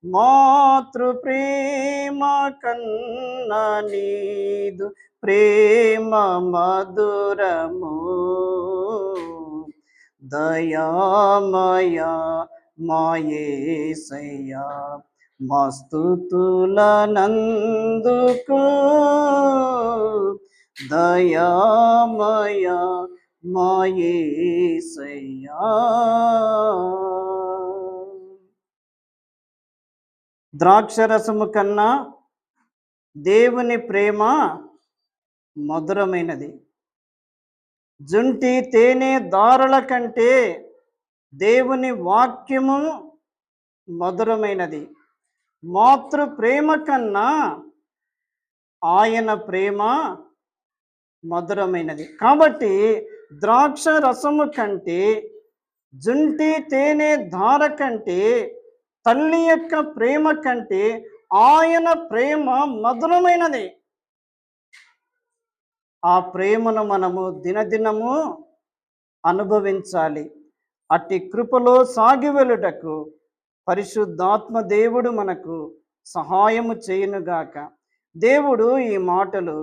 మాతృ ప్రేమ కన్నా నీదు ప్రేమ మధురము. దయామయా మా యేసయ్యా మా స్తుతులనందుకు దయామయా మా యేసయ్యా. ద్రాక్షరసము కన్నా దేవుని ప్రేమ మధురమైనది. జుంటి తేనె దారుల కంటే దేవుని వాక్యము మధురమైనది. మాతృ ప్రేమ కన్నా ఆయన ప్రేమ మధురమైనది. కాబట్టి ద్రాక్ష రసము కంటే, జుంటి తేనె ధార కంటే, తల్లి యొక్క ప్రేమ కంటే ఆయన ప్రేమ మధురమైనది. ఆ ప్రేమను మనము దినదినము అనుభవించాలి. అట్టి కృపలో సాగి వెళ్ళుటకు పరిశుద్ధాత్మ దేవుడు మనకు సహాయము చేయునుగాక. దేవుడు ఈ మాటలు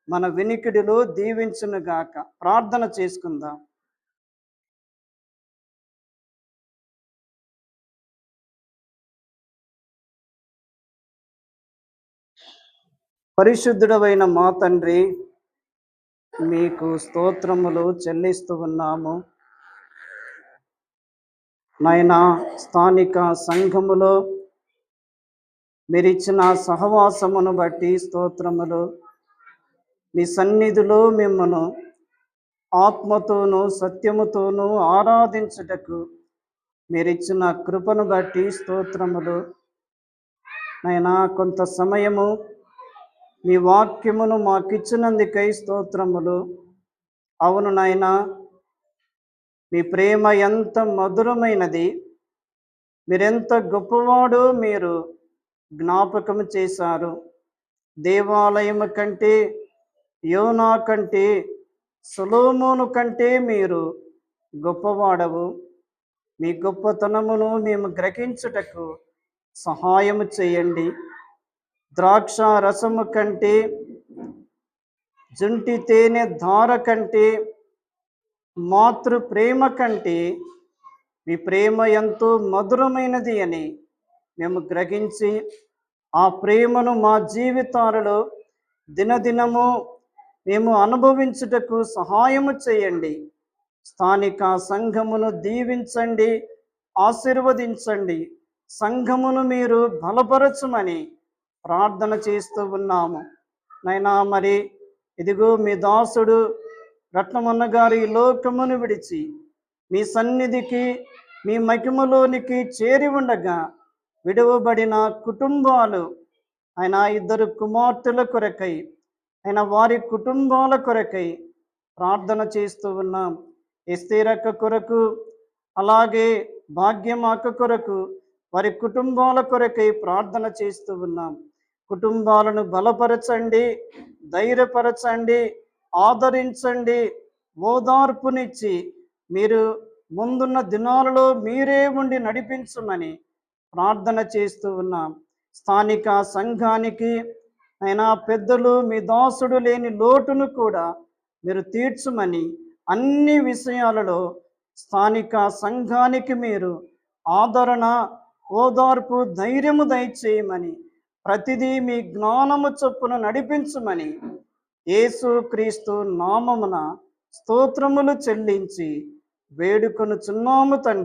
మన వినికిడిలో దీవించునుగాక. ప్రార్థన చేసుకుందాం. పరిశుద్ధుడవైన మా తండ్రి, మీకు స్తోత్రములు చెల్లిస్తూ ఉన్నాము. నాయనా, స్థానిక సంఘములో మీరిచ్చిన సహవాసమును బట్టి స్తోత్రములు. మీ సన్నిధిలో మిమ్మను ఆత్మతోనూ సత్యముతోనూ ఆరాధించుటకు మీరిచ్చిన కృపను బట్టి స్తోత్రములు. నాయనా, కొంత సమయము మీ వాక్యమును మాకిచ్చినందుకై స్తోత్రములు. అవును నాయనా, మీ ప్రేమ ఎంత మధురమైనది, మీరెంత గొప్పవాడో మీరు జ్ఞాపకము చేశారు. దేవాలయము కంటే, యోనా కంటే, సొలొమోను కంటే మీరు గొప్పవాడవు. మీ గొప్పతనమును మేము గ్రహించుటకు సహాయము చేయండి. ద్రాక్ష రసము కంటే, జుంటి తేనె ధార కంటే, మాతృ ప్రేమ కంటే మీ ప్రేమ ఎంతో మధురమైనది అని మేము గ్రహించి, ఆ ప్రేమను మా జీవితాలలో దినదినము మేము అనుభవించుటకు సహాయము చేయండి. స్థానిక సంఘమును దీవించండి, ఆశీర్వదించండి. సంఘమును మీరు బలపరచమని ప్రార్థన చేస్తూ ఉన్నాము. నైనా, మరి ఇదిగో మీ దాసుడు రత్నమన్న గారి లోకమును విడిచి మీ సన్నిధికి, మీ మహిమలోనికి చేరి ఉండగా విడువబడిన కుటుంబాలు, ఆయన 2 కుమార్తెల కొరకై, ఆయన వారి కుటుంబాల కొరకై ప్రార్థన చేస్తూ ఉన్నాం. ఎస్తేరక్క కొరకు, అలాగే భాగ్యమాక కొరకు, వారి కుటుంబాల కొరకై ప్రార్థన చేస్తూ ఉన్నాం. కుటుంబాలను బలపరచండి, ధైర్యపరచండి, ఆదరించండి, ఓదార్పునిచ్చి మీరు ముందున్న దినాలలో మీరే ఉండి నడిపించమని ప్రార్థన చేస్తూ ఉన్నాం. స్థానిక సంఘానికి అయినా పెద్దలు, మీ దాసుడు లేని లోటును కూడా మీరు తీర్చమని, అన్ని విషయాలలో స్థానిక సంఘానికి మీరు ఆదరణ, ఓదార్పు, ధైర్యము దయచేయమని, ప్రతిదీ మీ జ్ఞానము చొప్పున నడిపించమని యేసు క్రీస్తు నామమున స్తోత్రములు చెల్లించి వేడుకొనుచున్నాము తండ్రి.